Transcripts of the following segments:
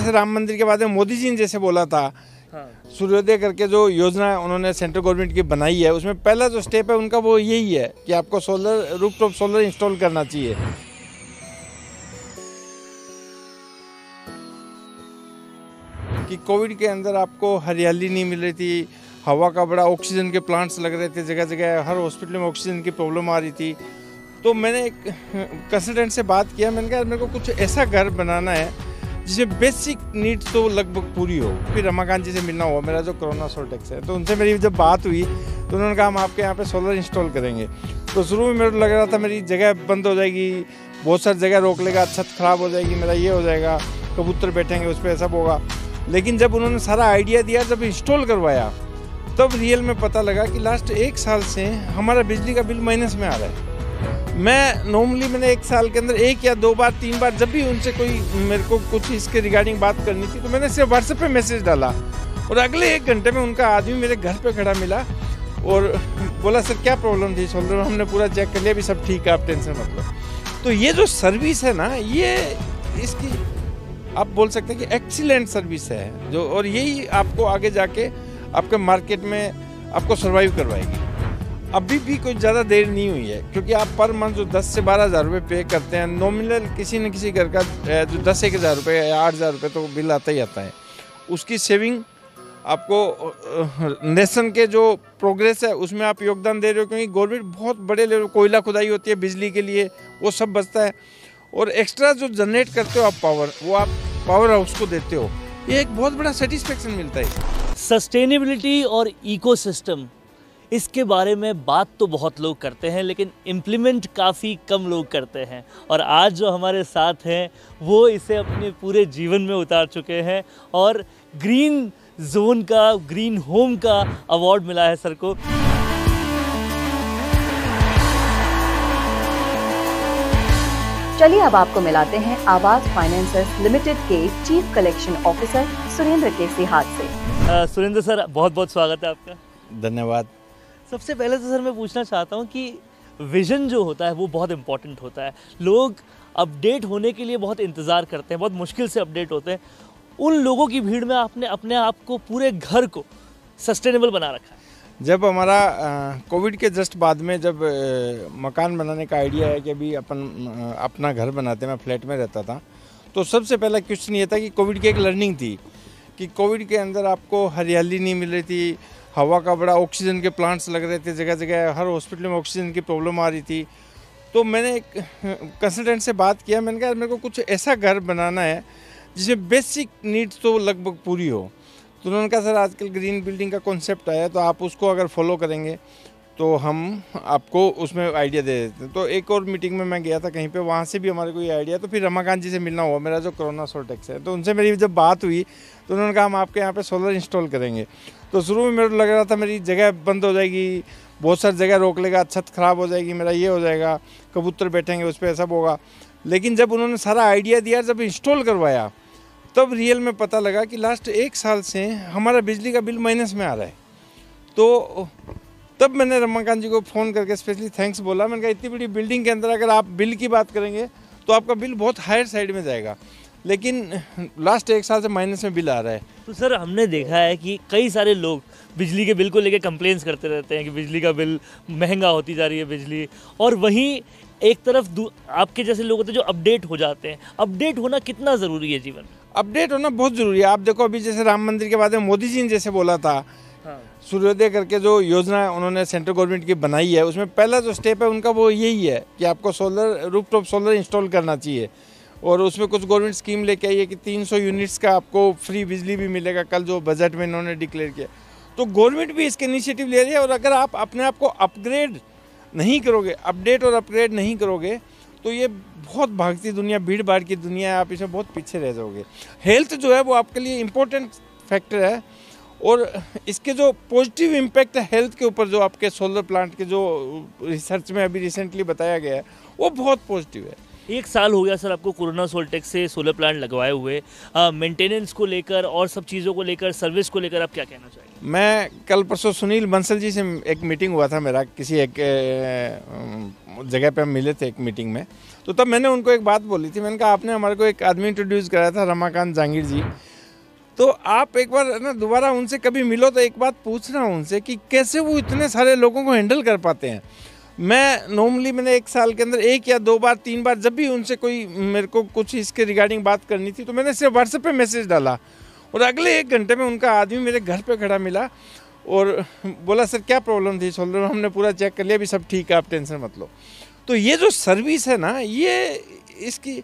जैसे राम मंदिर के बारे में मोदी जी ने जैसे बोला था, सूर्योदय करके जो योजना उन्होंने सेंट्रल गवर्नमेंट की बनाई है, उसमें पहला जो स्टेप है उनका वो यही है कि आपको सोलर रूफटॉप सोलर इंस्टॉल करना चाहिए। कि कोविड के अंदर आपको हरियाली नहीं मिल रही थी, हवा का बड़ा, ऑक्सीजन के प्लांट्स लग रहे थे जगह जगह, हर हॉस्पिटल में ऑक्सीजन की प्रॉब्लम आ रही थी। तो मैंने एक कंसल्टेंट से बात किया, मैंने कहा मेरे को कुछ ऐसा घर बनाना है जिसमें बेसिक नीड्स तो लगभग पूरी हो। फिर रमाकांत जी से मिलना हुआ, मेरा जो कोरोना सोल्टेक्स है, तो उनसे मेरी जब बात हुई तो उन्होंने कहा हम आपके यहाँ पे सोलर इंस्टॉल करेंगे। तो शुरू में मेरे को लग रहा था मेरी जगह बंद हो जाएगी, बहुत सारी जगह रोक लेगा, छत खराब हो जाएगी, मेरा ये हो जाएगा, कबूतर बैठेंगे उस पर, सब होगा। लेकिन जब उन्होंने सारा आइडिया दिया, जब इंस्टॉल करवाया, तब रियल में पता लगा कि लास्ट 1 साल से हमारा बिजली का बिल माइनस में आ रहा है। मैंने 1 साल के अंदर 1 या 2 बार 3 बार जब भी उनसे कोई मेरे को कुछ इसके रिगार्डिंग बात करनी थी, तो मैंने सिर्फ व्हाट्सएप पे मैसेज डाला और अगले 1 घंटे में उनका आदमी मेरे घर पे खड़ा मिला और बोला सर क्या प्रॉब्लम थी, सोलर हमने पूरा चेक कर लिया, अभी सब ठीक है, आप टेंशन मत लो। तो ये जो सर्विस है ना, ये इसकी आप बोल सकते हैं कि एक्सीलेंट सर्विस है जो, और यही आपको आगे जाके आपके मार्केट में आपको सर्वाइव करवाएगी। अभी भी कोई ज़्यादा देर नहीं हुई है, क्योंकि आप पर मंथ जो 10 से 12 हज़ार रुपये पे करते हैं, नॉमिनल किसी न किसी घर का जो 10-1 हज़ार रुपये या 8 हज़ार रुपये तो बिल आता ही आता है। उसकी सेविंग आपको नेशन के जो प्रोग्रेस है उसमें आप योगदान दे रहे हो, क्योंकि गवर्नमेंट बहुत बड़े लेवल कोयला खुदाई होती है बिजली के लिए, वो सब बचता है, और एक्स्ट्रा जो जनरेट करते हो आप पावर, वो आप पावर हाउस को देते हो। ये एक बहुत बड़ा सेटिस्फेक्शन मिलता है। सस्टेनेबिलिटी और इकोसिस्टम, इसके बारे में बात तो बहुत लोग करते हैं, लेकिन इम्प्लीमेंट काफ़ी कम लोग करते हैं। और आज जो हमारे साथ हैं वो इसे अपने पूरे जीवन में उतार चुके हैं, और ग्रीन जोन का, ग्रीन होम का अवार्ड मिला है सर को। चलिए अब आपको मिलाते हैं आवास फाइनेंसर्स लिमिटेड के चीफ कलेक्शन ऑफिसर सुरेंद्र के हाथ से। सुरेंद्र सर, बहुत बहुत स्वागत है आपका। धन्यवाद। सबसे पहले तो सर मैं पूछना चाहता हूँ कि विज़न जो होता है वो बहुत इम्पोर्टेंट होता है। लोग अपडेट होने के लिए बहुत इंतज़ार करते हैं, बहुत मुश्किल से अपडेट होते हैं। उन लोगों की भीड़ में आपने अपने आप को, पूरे घर को सस्टेनेबल बना रखा है। जब हमारा कोविड के जस्ट बाद में जब मकान बनाने का आइडिया है कि अभी अपना घर बनाते, मैं फ्लैट में रहता था, तो सबसे पहला क्वेश्चन ये था कि कोविड की एक लर्निंग थी कि कोविड के अंदर आपको हरियाली नहीं मिल रही थी, हवा का बड़ा, ऑक्सीजन के प्लांट्स लग रहे थे जगह जगह, हर हॉस्पिटल में ऑक्सीजन की प्रॉब्लम आ रही थी। तो मैंने एक कंसल्टेंट से बात किया, मैंने कहा मेरे को कुछ ऐसा घर बनाना है जिसमें बेसिक नीड्स तो लगभग पूरी हो। तो उन्होंने कहा सर आजकल ग्रीन बिल्डिंग का कॉन्सेप्ट आया, तो आप उसको अगर फॉलो करेंगे तो हम आपको उसमें आइडिया दे देते हैं। तो एक और मीटिंग में मैं गया था कहीं पे, वहाँ से भी हमारे को ये आइडिया, तो फिर रमाकांत जी से मिलना हुआ, मेरा जो कोरोना सोल्टेक्स है, तो उनसे मेरी जब बात हुई तो उन्होंने कहा हम आपके यहाँ पे सोलर इंस्टॉल करेंगे। तो शुरू में मेरे को लग रहा था मेरी जगह बंद हो जाएगी, बहुत सारी जगह रोक लेगा, छत खराब हो जाएगी, मेरा ये हो जाएगा, कबूतर बैठेंगे उस पर, सब होगा। लेकिन जब उन्होंने सारा आइडिया दिया, जब इंस्टॉल करवाया, तब रियल में पता लगा कि लास्ट 1 साल से हमारा बिजली का बिल माइनस में आ रहा है। तो तब मैंने रमाकांत जी को फ़ोन करके स्पेशली थैंक्स बोला। मैंने कहा इतनी बड़ी बिल्डिंग के अंदर अगर आप बिल की बात करेंगे तो आपका बिल बहुत हायर साइड में जाएगा, लेकिन लास्ट 1 साल से माइनस में बिल आ रहा है। तो सर हमने देखा है कि कई सारे लोग बिजली के बिल को लेकर कंप्लेंट्स करते रहते हैं कि बिजली का बिल महंगा होती जा रही है बिजली, और वहीं एक तरफ आपके जैसे लोग होते हैं जो अपडेट हो जाते हैं। अपडेट होना कितना ज़रूरी है जीवन में? अपडेट होना बहुत ज़रूरी है। आप देखो अभी जैसे राम मंदिर के बारे में मोदी जी ने जैसे बोला था, सूर्योदय करके जो योजना उन्होंने सेंट्रल गवर्नमेंट की बनाई है, उसमें पहला जो स्टेप है उनका वो यही है कि आपको सोलर रूफटॉप सोलर इंस्टॉल करना चाहिए। और उसमें कुछ गवर्नमेंट स्कीम लेके आई है कि 300 यूनिट्स का आपको फ्री बिजली भी मिलेगा, कल जो बजट में इन्होंने डिक्लेयर किया। तो गवर्नमेंट भी इसके इनिशिएटिव ले रही है, और अगर आप अपने आप को अपग्रेड नहीं करोगे, अपडेट और अपग्रेड नहीं करोगे, तो ये बहुत भागती दुनिया, भीड़ भाड़ की दुनिया है, आप इसमें बहुत पीछे रह जाओगे। हेल्थ जो है वो आपके लिए इम्पोर्टेंट फैक्टर है, और इसके जो पॉजिटिव इम्पैक्ट है हेल्थ के ऊपर, जो आपके सोलर प्लांट के जो रिसर्च में अभी रिसेंटली बताया गया है, वो बहुत पॉजिटिव है। 1 साल हो गया सर आपको कोरोना सोल्टेक्स से सोलर प्लांट लगवाए हुए। मेंटेनेंस को लेकर और सब चीज़ों को लेकर, सर्विस को लेकर आप क्या कहना चाहेंगे? मैं कल परसों सुनील बंसल जी से एक मीटिंग हुआ था मेरा, किसी एक जगह पे हम मिले थे एक मीटिंग में। तो तब मैंने उनको एक बात बोली थी, मैंने कहा आपने हमारे को एक आदमी इंट्रोड्यूस कराया था, रमाकांत जहांगीर जी, तो आप एक बार ना दोबारा उनसे कभी मिलो तो एक बात पूछना उनसे कि कैसे वो इतने सारे लोगों को हैंडल कर पाते हैं। मैंने एक साल के अंदर 1 या 2 बार 3 बार जब भी उनसे कोई मेरे को कुछ इसके रिगार्डिंग बात करनी थी तो मैंने सिर्फ व्हाट्सएप पे मैसेज डाला और अगले 1 घंटे में उनका आदमी मेरे घर पे खड़ा मिला और बोला सर क्या प्रॉब्लम थी, शोल्डर में हमने पूरा चेक कर लिया, अभी सब ठीक है, आप टेंशन मत लो। तो ये जो सर्विस है ना, ये इसकी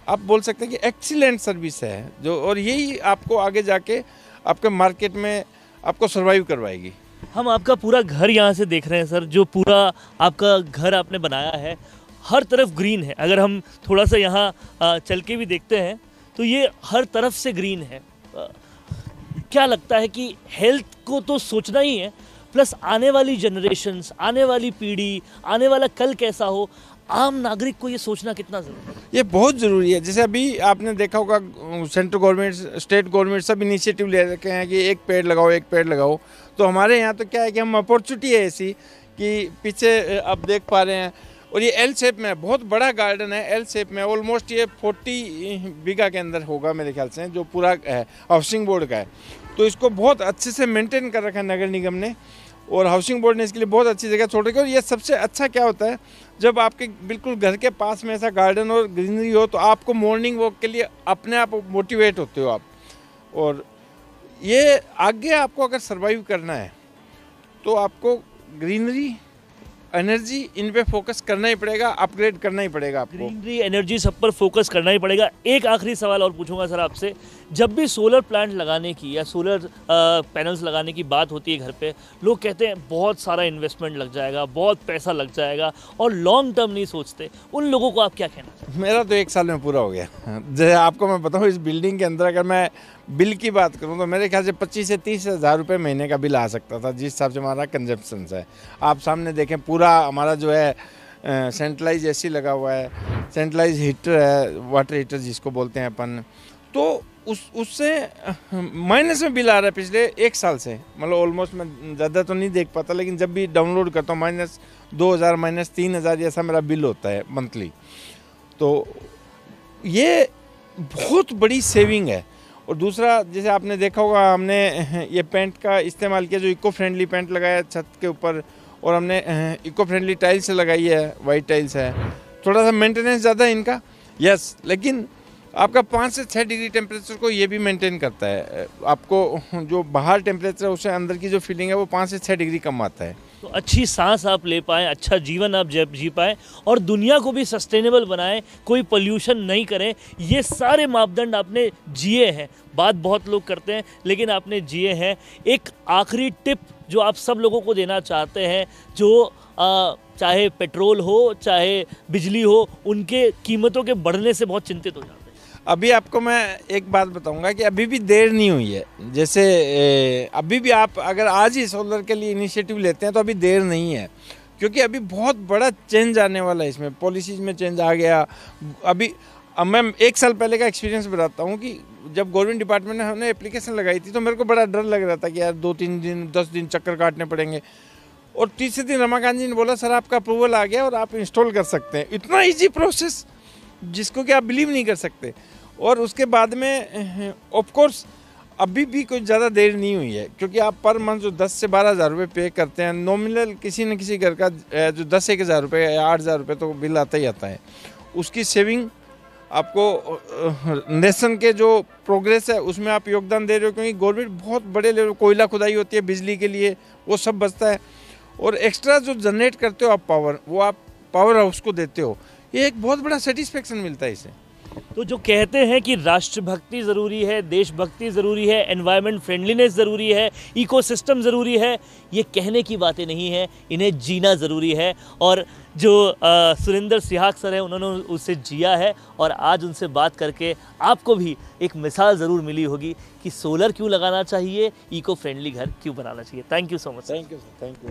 आप बोल सकते हैं कि एक्सीलेंट सर्विस है जो, और यही आपको आगे जाके आपके मार्केट में आपको सर्वाइव करवाएगी। हम आपका पूरा घर यहाँ से देख रहे हैं सर, जो पूरा आपका घर आपने बनाया है, हर तरफ ग्रीन है। अगर हम थोड़ा सा यहाँ चल के भी देखते हैं तो ये हर तरफ से ग्रीन है। क्या लगता है कि हेल्थ को तो सोचना ही है, प्लस आने वाली जनरेशन्स, आने वाली पीढ़ी, आने वाला कल कैसा हो, आम नागरिक को ये सोचना कितना ज़रूरी है? ये बहुत ज़रूरी है। जैसे अभी आपने देखा होगा सेंट्रल गवर्नमेंट, स्टेट गवर्नमेंट सब इनिशिएटिव ले रखे हैं कि एक पेड़ लगाओ, एक पेड़ लगाओ। तो हमारे यहाँ तो क्या है कि हम अपॉर्चुनिटी है ऐसी कि पीछे आप देख पा रहे हैं, और ये एल शेप में है, बहुत बड़ा गार्डन है, एल शेप में, ऑलमोस्ट ये 40 बीघा के अंदर होगा मेरे ख्याल से, जो पूरा है हाउसिंग बोर्ड का है। तो इसको बहुत अच्छे से मेंटेन कर रखा है नगर निगम ने, और हाउसिंग बोर्ड ने इसके लिए बहुत अच्छी जगह छोड़ रखी है। और ये सबसे अच्छा क्या होता है, जब आपके बिल्कुल घर के पास में ऐसा गार्डन और ग्रीनरी हो तो आपको मॉर्निंग वॉक के लिए अपने आप मोटिवेट होते हो आप। और ये आगे आपको अगर सर्वाइव करना है तो आपको ग्रीनरी, एनर्जी, इन पे फोकस करना ही पड़ेगा, अपग्रेड करना ही पड़ेगा आपको। ग्रीनरी, एनर्जी, सब पर फोकस करना ही पड़ेगा। एक आखिरी सवाल और पूछूंगा सर आपसे, जब भी सोलर प्लांट लगाने की या सोलर पैनल्स लगाने की बात होती है घर पे, लोग कहते हैं बहुत सारा इन्वेस्टमेंट लग जाएगा, बहुत पैसा लग जाएगा, और लॉन्ग टर्म नहीं सोचते। उन लोगों को आप क्या कहना? मेरा तो 1 साल में पूरा हो गया। जैसे आपको मैं बताऊँ, इस बिल्डिंग के अंदर अगर मैं बिल की बात करूं तो मेरे ख्याल से 25 से 30 हज़ार रुपये महीने का बिल आ सकता था, जिस हिसाब से हमारा कंजप्शन है। आप सामने देखें, पूरा हमारा जो है सेंट्रलाइज एसी लगा हुआ है, सेंट्रलाइज हीटर है, वाटर हीटर जिसको बोलते हैं अपन। तो उससे माइनस में बिल आ रहा है पिछले 1 साल से। मतलब ऑलमोस्ट मैं ज़्यादा तो नहीं देख पाता, लेकिन जब भी डाउनलोड करता हूँ -2,000 -3,000 जैसा मेरा बिल होता है मंथली। तो ये बहुत बड़ी सेविंग है। और दूसरा, जैसे आपने देखा होगा, हमने ये पेंट का इस्तेमाल किया, जो इको फ्रेंडली पेंट लगाया है छत के ऊपर, और हमने इको फ्रेंडली टाइल्स लगाई है, वाइट टाइल्स है। थोड़ा सा मेंटेनेंस ज़्यादा है इनका, यस, लेकिन आपका 5 से 6 डिग्री टेम्परेचर को ये भी मेंटेन करता है। आपको जो बाहर टेम्परेचर है उससे अंदर की जो फीलिंग है वो 5 से 6 डिग्री कम आता है। तो अच्छी सांस आप ले पाएँ, अच्छा जीवन आप जी पाएँ, और दुनिया को भी सस्टेनेबल बनाएं, कोई पोल्यूशन नहीं करें, ये सारे मापदंड आपने जिए हैं। बात बहुत लोग करते हैं, लेकिन आपने जिए हैं। एक आखिरी टिप जो आप सब लोगों को देना चाहते हैं, जो चाहे पेट्रोल हो चाहे बिजली हो, उनके कीमतों के बढ़ने से बहुत चिंतित हो जाते हैं। अभी आपको मैं एक बात बताऊंगा कि अभी भी देर नहीं हुई है। जैसे अभी भी आप अगर आज ही सोलर के लिए इनिशिएटिव लेते हैं तो अभी देर नहीं है, क्योंकि अभी बहुत बड़ा चेंज आने वाला है इसमें, पॉलिसीज़ में चेंज आ गया। अभी मैं 1 साल पहले का एक्सपीरियंस बताता हूँ कि जब गवर्नमेंट डिपार्टमेंट ने हमने एप्लीकेशन लगाई थी तो मेरे को बड़ा डर लग रहा था कि यार 2-3 दिन 10 दिन चक्कर काटने पड़ेंगे। और तीसरे दिन रमाकांत जी ने बोला सर आपका अप्रूवल आ गया और आप इंस्टॉल कर सकते हैं। इतना ईजी प्रोसेस जिसको कि आप बिलीव नहीं कर सकते। और उसके बाद में ऑफ कोर्स अभी भी कुछ ज़्यादा देर नहीं हुई है, क्योंकि आप पर मंथ जो 10 से 12 हज़ार रुपये पे करते हैं, नॉमिनल किसी न किसी घर का जो 10-1 हज़ार रुपये या 8 हज़ार रुपये तो बिल आता ही आता है। उसकी सेविंग आपको नेशन के जो प्रोग्रेस है उसमें आप योगदान दे रहे हो, क्योंकि गवर्नमेंट बहुत बड़े लेवल कोयला खुदाई होती है बिजली के लिए, वो सब बचता है। और एक्स्ट्रा जो जनरेट करते हो आप पावर, वो आप पावर हाउस को देते हो। ये एक बहुत बड़ा सेटिस्फेक्शन मिलता है इससे। तो जो कहते हैं कि राष्ट्रभक्ति ज़रूरी है, देशभक्ति ज़रूरी है, एनवायरनमेंट फ्रेंडलीनेस ज़रूरी है, इकोसिस्टम ज़रूरी है, ये कहने की बातें नहीं है, इन्हें जीना ज़रूरी है। और जो सुरेंद्र सिहाग सर हैं, उन्होंने उसे जिया है, और आज उनसे बात करके आपको भी एक मिसाल ज़रूर मिली होगी कि सोलर क्यों लगाना चाहिए, इको फ्रेंडली घर क्यों बनाना चाहिए। Thank you so much. Thank you.